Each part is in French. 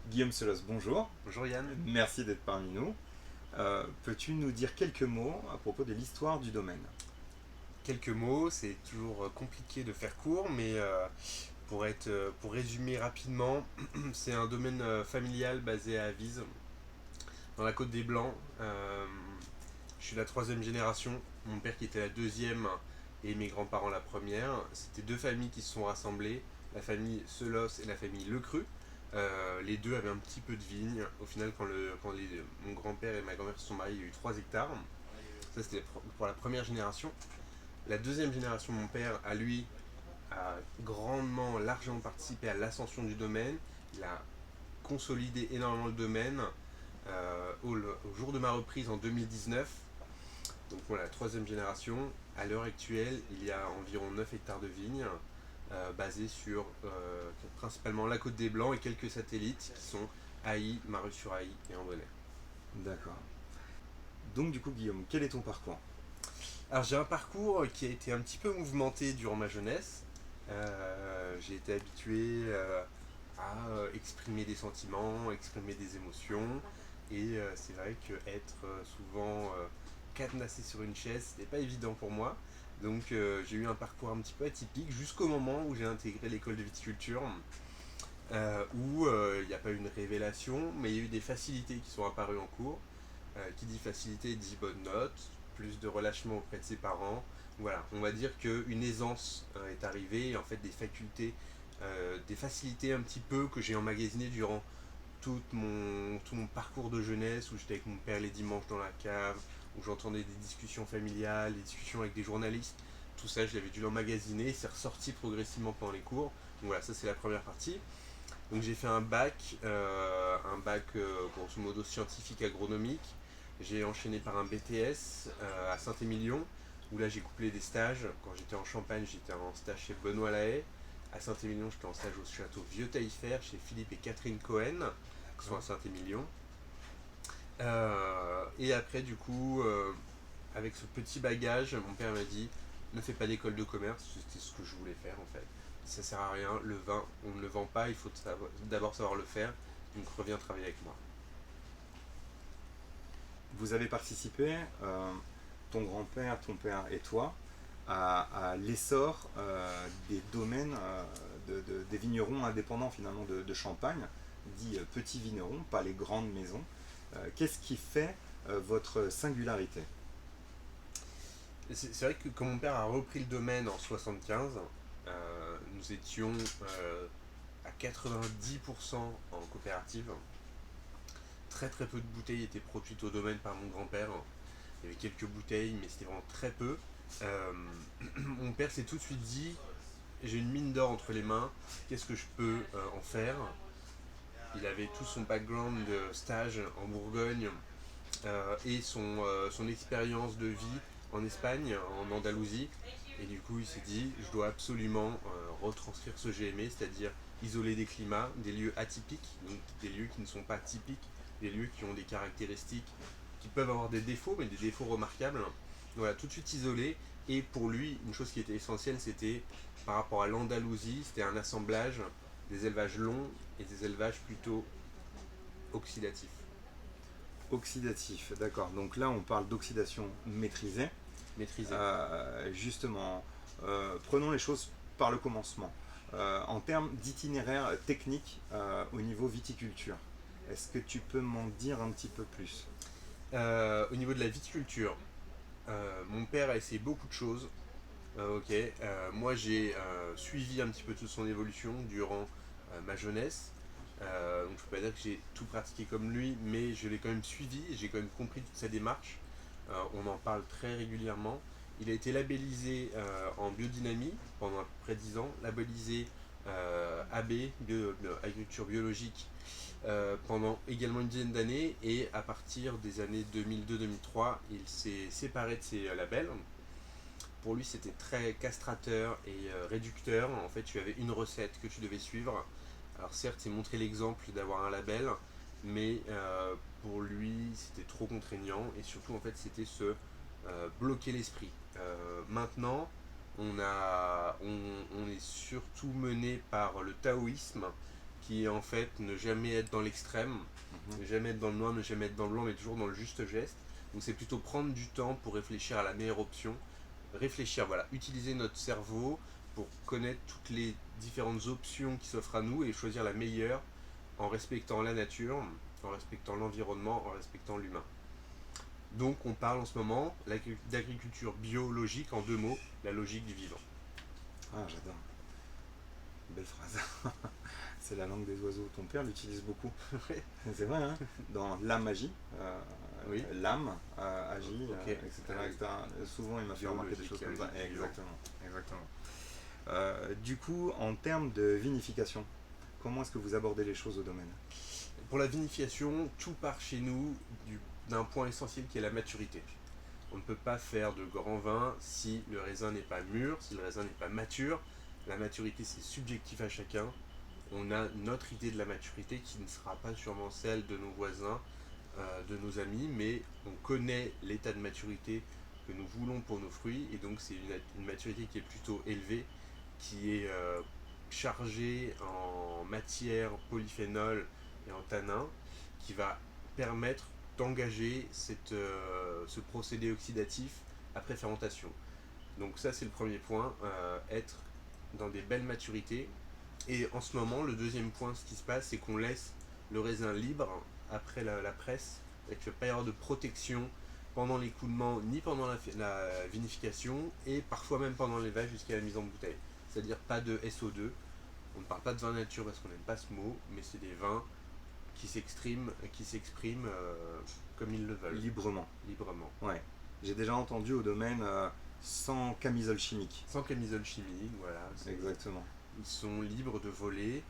Guillaume Selos, bonjour. Bonjour Yann. Merci d'être parmi nous. Peux-tu nous dire quelques mots à propos de l'histoire du domaine? Quelques mots, c'est toujours compliqué de faire court, mais pour résumer rapidement, c'est un domaine familial basé à Avise, dans la Côte des Blancs. Je suis la troisième génération, mon père qui était la deuxième et mes grands-parents la première. C'était deux familles qui se sont rassemblées, la famille Selos et la famille Lecru. Les deux avaient un petit peu de vignes. Au final, mon grand-père et ma grand-mère se sont mariés, il y a eu 3 hectares. Ça, c'était pour la première génération. La deuxième génération, mon père, à lui, a grandement, largement participé à l'ascension du domaine. Il a consolidé énormément le domaine au jour de ma reprise en 2019. Donc voilà, la troisième génération. À l'heure actuelle, il y a environ 9 hectares de vignes basés sur principalement la Côte des Blancs et quelques satellites qui sont Haï, Maru-sur-Haï et Ambonnet. D'accord. Donc du coup, Guillaume, quel est ton parcours? Alors j'ai un parcours qui a été un petit peu mouvementé durant ma jeunesse. J'ai été habitué à exprimer des sentiments, exprimer des émotions. Et c'est vrai que être souvent cadenassé sur une chaise, c'était pas évident pour moi. Donc j'ai eu un parcours un petit peu atypique jusqu'au moment où j'ai intégré l'école de viticulture, où il n'y a pas eu une révélation, mais il y a eu des facilités qui sont apparues en cours. Qui dit facilité dit bonne note, plus de relâchement auprès de ses parents. Voilà, on va dire qu'une aisance est arrivée, et en fait des facilités un petit peu que j'ai emmagasinées durant tout mon parcours de jeunesse, où j'étais avec mon père les dimanches dans la cave, où j'entendais des discussions familiales, des discussions avec des journalistes. Tout ça, je l'avais dû l'emmagasiner, c'est ressorti progressivement pendant les cours. Donc voilà, ça c'est la première partie. Donc j'ai fait un bac grosso modo scientifique agronomique. J'ai enchaîné par un BTS à Saint-Émilion, où là j'ai couplé des stages. Quand j'étais en Champagne, j'étais en stage chez Benoît Lahaye. À Saint-Émilion, j'étais en stage au château Vieux Taillefer chez Philippe et Catherine Cohen, qui sont à D'accord. Saint-Émilion. Et après, du coup, avec ce petit bagage, mon père m'a dit ne fais pas d'école de commerce, c'était ce que je voulais faire en fait. Ça sert à rien, le vin, on ne le vend pas, il faut d'abord savoir le faire, donc reviens travailler avec moi. Vous avez participé, ton grand-père, ton père et toi, à l'essor des domaines des vignerons indépendants finalement de Champagne, dits petits vignerons, pas les grandes maisons. Qu'est-ce qui fait votre singularité? C'est vrai que quand mon père a repris le domaine en 75, nous étions à 90% en coopérative. Très très peu de bouteilles étaient produites au domaine par mon grand-père. Il y avait quelques bouteilles, mais c'était vraiment très peu. Euh, Mon père s'est tout de suite dit j'ai une mine d'or entre les mains, qu'est-ce que je peux en faire. Il avait tout son background de stage en Bourgogne et son expérience de vie en Espagne, en Andalousie. Et du coup, il s'est dit je dois absolument retranscrire ce que j'ai aimé, c'est-à-dire isoler des climats, des lieux atypiques, donc des lieux qui ne sont pas typiques, des lieux qui ont des caractéristiques qui peuvent avoir des défauts, mais des défauts remarquables. Voilà, tout de suite isolé. Et pour lui, une chose qui était essentielle, c'était par rapport à l'Andalousie, c'était un assemblage des élevages longs et des élevages plutôt oxydatifs. Oxydatif, d'accord. Donc là, on parle d'oxydation maîtrisée. Maîtrisés. Justement, prenons les choses par le commencement. En termes d'itinéraire technique au niveau viticulture, est-ce que tu peux m'en dire un petit peu plus? Au niveau de la viticulture, mon père a essayé beaucoup de choses. Ok, moi j'ai suivi un petit peu toute son évolution durant ma jeunesse. Donc je peux pas dire que j'ai tout pratiqué comme lui, mais je l'ai quand même suivi, j'ai quand même compris toute sa démarche. On en parle très régulièrement. Il a été labellisé en biodynamie pendant à peu près 10 ans, labellisé AB, agriculture biologique, pendant également une dizaine d'années, et à partir des années 2002-2003, il s'est séparé de ses labels. Pour lui, c'était très castrateur et réducteur. En fait, tu avais une recette que tu devais suivre. Alors certes, c'est montrer l'exemple d'avoir un label, mais pour lui, c'était trop contraignant, et surtout, en fait, c'était se bloquer l'esprit. Maintenant, on est surtout mené par le taoïsme, qui est en fait ne jamais être dans l'extrême, Mhm. ne jamais être dans le noir, ne jamais être dans le blanc, mais toujours dans le juste geste. Donc c'est plutôt prendre du temps pour réfléchir à la meilleure option, réfléchir, voilà, utiliser notre cerveau pour connaître toutes les différentes options qui s'offrent à nous et choisir la meilleure en respectant la nature, en respectant l'environnement, en respectant l'humain. Donc on parle en ce moment d'agriculture biologique en 2 mots, la logique du vivant. Ah, j'adore. Belle phrase. C'est la langue des oiseaux. Ton père l'utilise beaucoup. C'est vrai, hein. Dans la magie, Oui. l'âme agit, Ok. etc., etc. Souvent, il m'a fait remarquer des choses comme ça. Biologique, Exactement. Exactement. Du coup, en termes de vinification, comment est-ce que vous abordez les choses au domaine? Pour la vinification, tout part chez nous d'un point essentiel qui est la maturité. On ne peut pas faire de grands vins si le raisin n'est pas mûr, si le raisin n'est pas mature. La maturité, c'est subjectif à chacun. On a notre idée de la maturité qui ne sera pas sûrement celle de nos voisins, de nos amis, mais on connaît l'état de maturité que nous voulons pour nos fruits, et donc c'est une maturité qui est plutôt élevée, qui est chargée en matière polyphénol et en tanins, qui va permettre d'engager ce procédé oxydatif après fermentation. Donc ça c'est le premier point, être dans des belles maturités. Et en ce moment, le deuxième point, ce qui se passe, c'est qu'on laisse le raisin libre après la presse, avec le période de protection pendant l'écoulement, ni pendant la vinification, et parfois même pendant l'élevage jusqu'à la mise en bouteille. C'est-à-dire pas de SO2. On ne parle pas de vin nature parce qu'on n'aime pas ce mot, mais c'est des vins qui s'expriment comme ils le veulent. Librement. Librement. Ouais. J'ai déjà entendu au domaine sans camisole chimique. Sans camisole chimique, voilà. Exactement. Ils sont libres de voler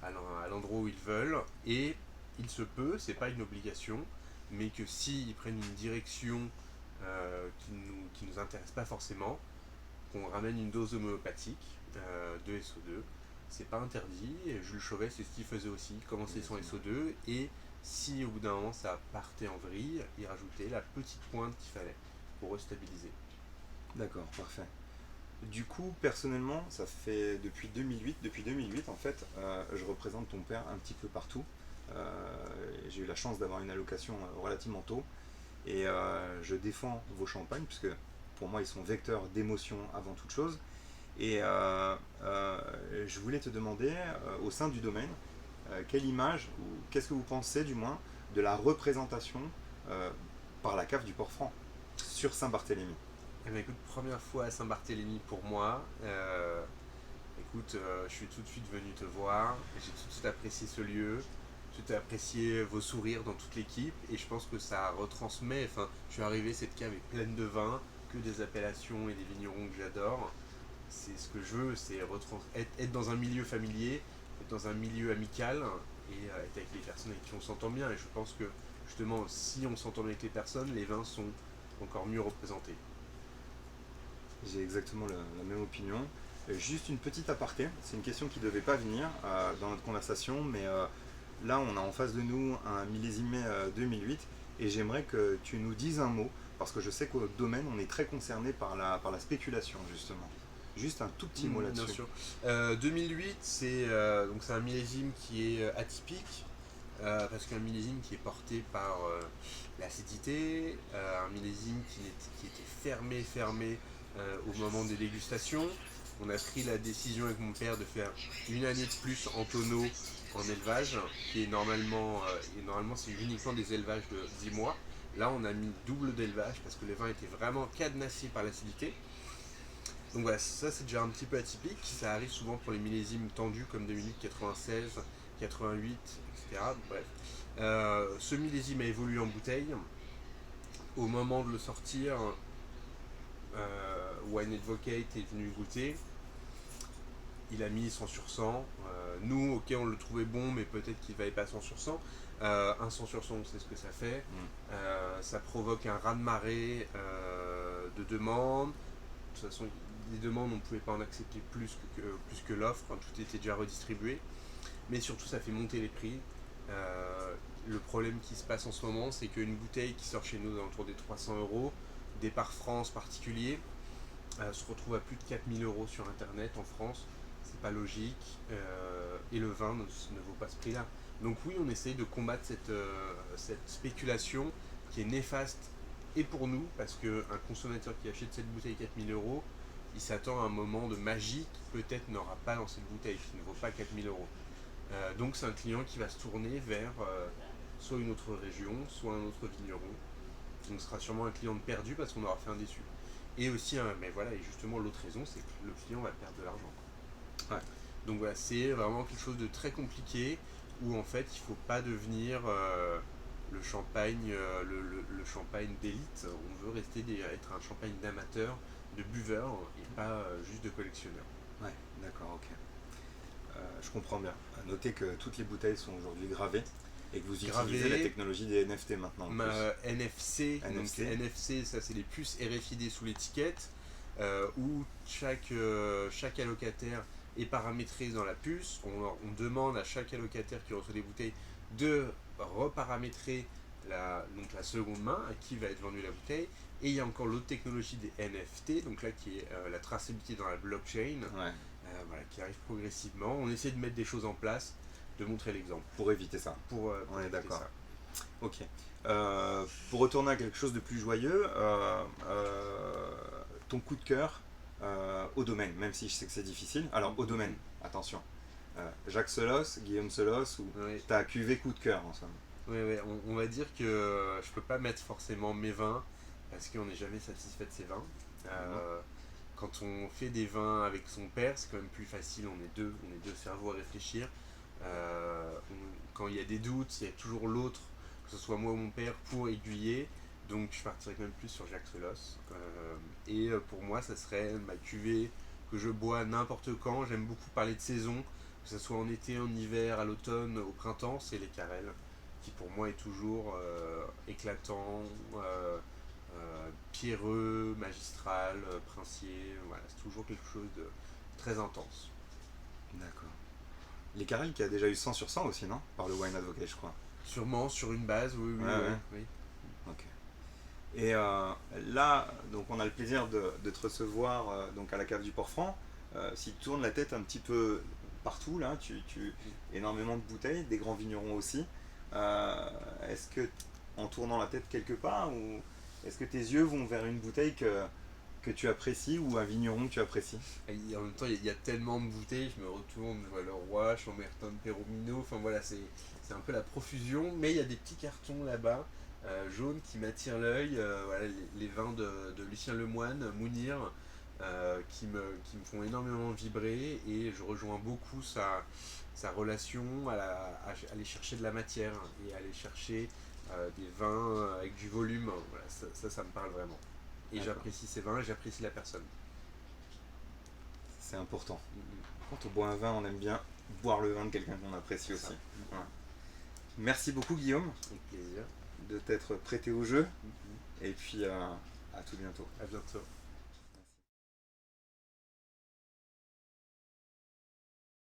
à l'endroit où ils veulent, et il se peut, c'est pas une obligation, mais que s'ils prennent une direction qui nous intéresse pas forcément, qu'on ramène une dose homéopathique de SO2, c'est pas interdit. Et Jules Chauvet, c'est ce qu'il faisait aussi, il commençait son SO2, et si au bout d'un moment ça partait en vrille, il rajoutait la petite pointe qu'il fallait pour restabiliser. D'accord, parfait. Du coup, personnellement, ça fait depuis 2008. Depuis 2008, en fait, je représente ton père un petit peu partout. J'ai eu la chance d'avoir une allocation relativement tôt. Et je défends vos champagnes, puisque pour moi, ils sont vecteurs d'émotion avant toute chose. Et je voulais te demander, au sein du domaine, quelle image, ou qu'est-ce que vous pensez du moins, de la représentation par la cave du Port-Franc sur Saint-Barthélemy? Eh bien, écoute, première fois à Saint-Barthélemy pour moi. Écoute, je suis tout de suite venu te voir. J'ai tout de suite apprécié ce lieu. Tout de suite apprécié vos sourires dans toute l'équipe. Et je pense que ça retransmet. Enfin, je suis arrivé, cette cave est pleine de vins, que des appellations et des vignerons que j'adore. C'est ce que je veux, c'est être dans un milieu familier, être dans un milieu amical et être avec les personnes avec qui on s'entend bien. Et je pense que justement, si on s'entend bien avec les personnes, les vins sont encore mieux représentés. J'ai exactement la même opinion. Juste une petite aparté, c'est une question qui ne devait pas venir dans notre conversation, mais là on a en face de nous un millésimé 2008 et j'aimerais que tu nous dises un mot, parce que je sais qu'au domaine on est très concerné par la spéculation justement. Juste un tout petit mot là-dessus. Bien sûr. 2008, c'est un millésime qui est atypique, parce qu'un millésime qui est porté par l'acidité, un millésime qui était fermé au moment des dégustations. On a pris la décision avec mon père de faire une année de plus en tonneau en élevage, qui est normalement c'est uniquement des élevages de 10 mois. Là, on a mis double d'élevage parce que les vins étaient vraiment cadenassés par l'acidité. Donc voilà, ça c'est déjà un petit peu atypique. Ça arrive souvent pour les millésimes tendus comme 2008, 96, 88, etc. Bref. Ce millésime a évolué en bouteille. Au moment de le sortir, Wine Advocate est venu goûter. Il a mis 100 sur 100. Nous, ok, on le trouvait bon, mais peut-être qu'il ne valait pas 100 sur 100. Un 100 sur 100, on sait ce que ça fait. Ça provoque un raz-de-marée de demandes. De toute façon, les demandes, on ne pouvait pas en accepter plus que l'offre. Tout était déjà redistribué. Mais surtout, ça fait monter les prix. Le problème qui se passe en ce moment, c'est qu'une bouteille qui sort chez nous autour des 300 €, départ France particulier, se retrouve à plus de 4000 € sur Internet en France. c'est pas logique, et le vin ne vaut pas ce prix-là. Donc oui, on essaye de combattre cette spéculation qui est néfaste et pour nous, parce qu'un consommateur qui achète cette bouteille 4 000 €, il s'attend à un moment de magie qui peut-être n'aura pas dans cette bouteille, qui ne vaut pas 4 000 €. Donc c'est un client qui va se tourner vers soit une autre région, soit un autre vigneron. Donc ce sera sûrement un client de perdu parce qu'on aura fait un déçu. Et aussi, mais voilà, et justement l'autre raison, c'est que le client va perdre de l'argent. Ouais. Donc voilà, c'est vraiment quelque chose de très compliqué où en fait il ne faut pas devenir le champagne, le champagne d'élite. On veut être un champagne d'amateur, de buveur et pas juste de collectionneur. Ouais, d'accord, ok. Je comprends bien. À noter que toutes les bouteilles sont aujourd'hui gravées et que vous utilisez la technologie des NFT maintenant. NFC, donc NFC, ça c'est les puces RFID sous l'étiquette, où chaque allocataire est paramétré dans la puce. On demande à chaque allocataire qui reçoit des bouteilles de reparamétrer la seconde main à qui va être vendue la bouteille. Et il y a encore l'autre technologie des NFT, donc là qui est la traçabilité dans la blockchain, voilà, qui arrive progressivement. On essaie de mettre des choses en place, de montrer l'exemple. Pour éviter ça. Pour on est d'accord. Ça. Ok. Pour retourner à quelque chose de plus joyeux, ton coup de cœur au domaine, même si je sais que c'est difficile. Alors au domaine, attention. Jacques Solos, Guillaume Solos, ou ta cuvée coup de cœur en somme. Oui, on va dire que je peux pas mettre forcément mes vins parce qu'on n'est jamais satisfait de ses vins. Quand on fait des vins avec son père, c'est quand même plus facile, on est deux cerveaux à réfléchir. Quand il y a des doutes, il y a toujours l'autre, que ce soit moi ou mon père, pour aiguiller. Donc je partirais quand même plus sur Jacques Solos. Et pour moi, ça serait ma cuvée que je bois n'importe quand. J'aime beaucoup parler de saison, que ce soit en été, en hiver, à l'automne, au printemps, c'est les Carrel, qui pour moi est toujours éclatant, pierreux, magistral, princier. Voilà, c'est toujours quelque chose de très intense. D'accord. Les Carrel qui a déjà eu 100 sur 100 aussi, non? Par le Wine Advocate, je crois. Sûrement sur une base, oui. Ok. Et là, donc on a le plaisir de te recevoir donc à la cave du Port-Franc. Si tu tournes la tête un petit peu partout, là, tu énormément de bouteilles, des grands vignerons aussi. Est-ce que, en tournant la tête quelque part, ou est-ce que tes yeux vont vers une bouteille que tu apprécies ou un vigneron que tu apprécies? Et en même temps, il y a tellement de bouteilles, je me retourne, je vois le Roi, Chambertin, Peromino, enfin voilà, c'est un peu la profusion, mais il y a des petits cartons là-bas, jaunes, qui m'attirent l'œil, voilà, les vins de Lucien Lemoine, Mounir, qui me font énormément vibrer, et je rejoins beaucoup sa relation à aller chercher de la matière et à aller chercher des vins avec du volume. Voilà, ça me parle vraiment. Et j'apprécie ces vins et j'apprécie la personne. C'est important. Quand on boit un vin, on aime bien boire le vin de quelqu'un qu'on apprécie aussi. Ouais. Merci beaucoup Guillaume. Avec plaisir. De t'être prêté au jeu. Et puis à tout bientôt. À bientôt.